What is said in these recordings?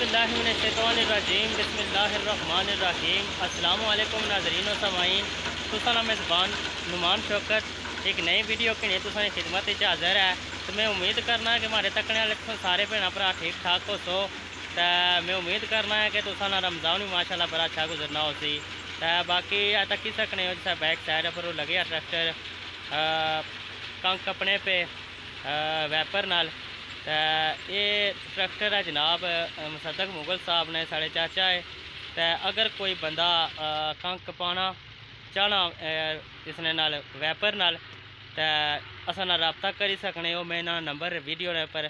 औज़ुबिल्लाहिमिनश्शैतानिर्रजीम बिस्मिल्लाहिर्रहमानिर्रहीम। अस्सलामु अलैकुम नाज़रीन व समाईन। तुसां मेज़बान नुमान शौकत एक नई वीडियो की तुसां दी खिदमत च हाज़िर है। तो मैं उम्मीद करना कि हमारे तकने वाले सारे भैन भरा ठीक ठाक हो सो। तो मैं उम्मीद करना है कि तुसां रमज़ान भी माशाअल्लाह बड़ा अच्छा गुजरना हो सी। तो बाकी तक ही सकने हो जिस बैक साइड पर लगे ट्रैक्टर कंक अपने पे वैपर नाल। ये ट्रैक्टर है जनाब मुसद्दक मुगल साहब ने साढ़े चाचा है। तो अगर कोई बंदा कंक पाना चाहना इसने नाल वैपर नाल तो असा ना रबता करी सकने हो। मैं इन्होंने नंबर वीडियो पर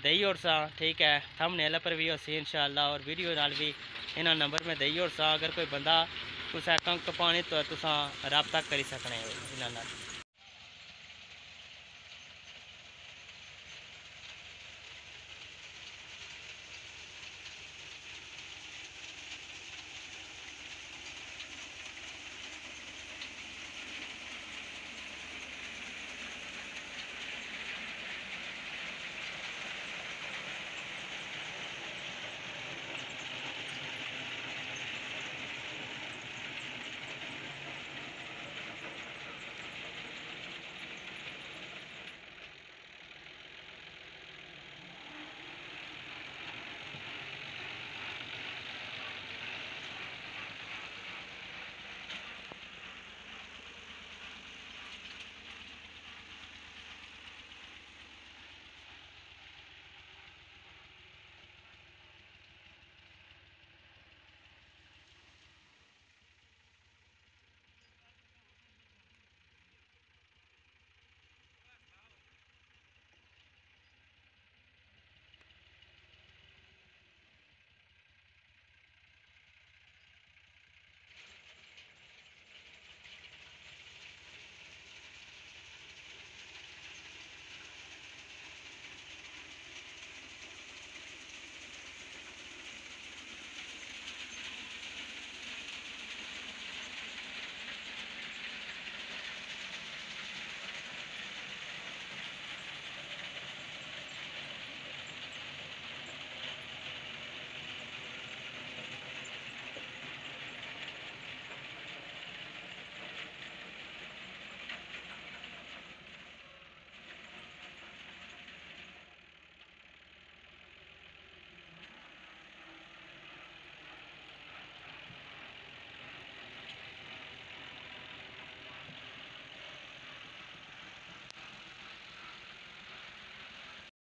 दई ओड़ सा, ठीक है, थंबनेल पर भी होसी इंशाअल्लाह और वीडियो नाल भी इन्होंने नंबर में दई ओड़ सा। अगर कोई बंदा कुछ कंक पानी तो तुसा रबता करी सकने हो इन्होंने।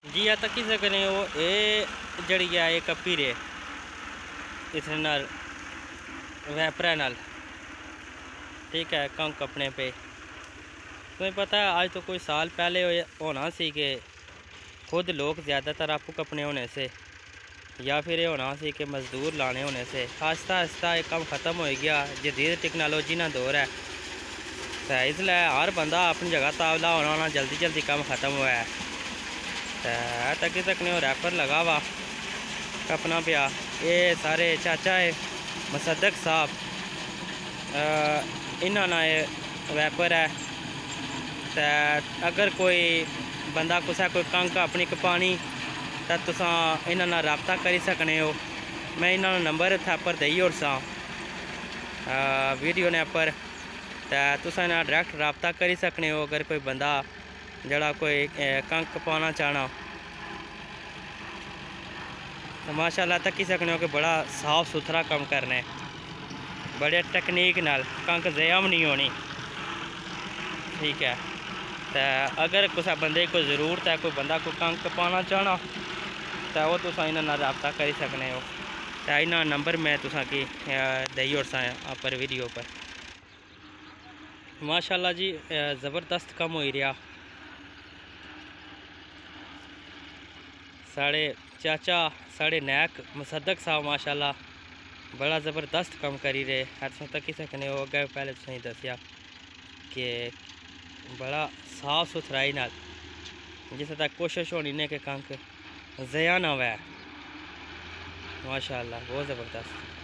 जी आ तकी सकने हो ये जड़ी है ये कपी रे इस नाल वैपरा नाल, ठीक है, कंक अपने पे। तुम्हें पता है आज तो कोई साल पहले होना सी कि खुद लोग ज़्यादातर आपको कपने होने से या फिर ये होना सी कि मज़दूर लाने होने से आस्ता आस्ता ये कम ख़त्म हो गया। जदीद टेक्नोलॉजी ना दौर है तो इसलिए हर बंदा अपनी जगह तावला होना जल्दी जल्दी कम ख़त्म हुआ है। तक सकने हो रैपर लगा वा कपना पिया। ये सारे चाचा है मुसद्दक साहब, इन्होंने ये वैपर है। तो अगर कोई बंदा कुछ कोई कंक अपनी कपानी तो तुसा इन्होंने रबता करी सकने हो। मैं इन्होंने नंबर था पर दई ओड़ सा वीडियो ने पर तो तुसा इन्हें डायरैक्ट रबता करी सकने हो। अगर कोई बंदा जड़ा कोई कंक पाना चाहना तो माशाल्लाह तक ही सकने हो कि बड़ा साफ सुथरा काम करना है, बड़े टेक्निक नाल कंक ज़या भी नहीं होनी, ठीक है। तो अगर किसी बंदे को ज़रूरत है, कोई बंदा कोई कंक पाना चाहना तो वो तुसा इन्होंने रबता करी सकने हो। तो इन्होंने नंबर मैं तुसा की दई ओड़ सा पर वीडियो पर। माशाल्लाह जी ज़बरदस्त कम हो रहा। साढ़े चाचा साढ़े नैक मुसद्दक साहब माशाल्लाह बड़ा ज़बरदस्त कम करी रहे। हर तक ही सकने हो। अगर पहले तुसें दसिया कि बड़ा साफ सुथराई नाल जिस तक कोशिश होनी ने कि कंक ज़या ना वै। माशाल्लाह बहुत ज़बरदस्त।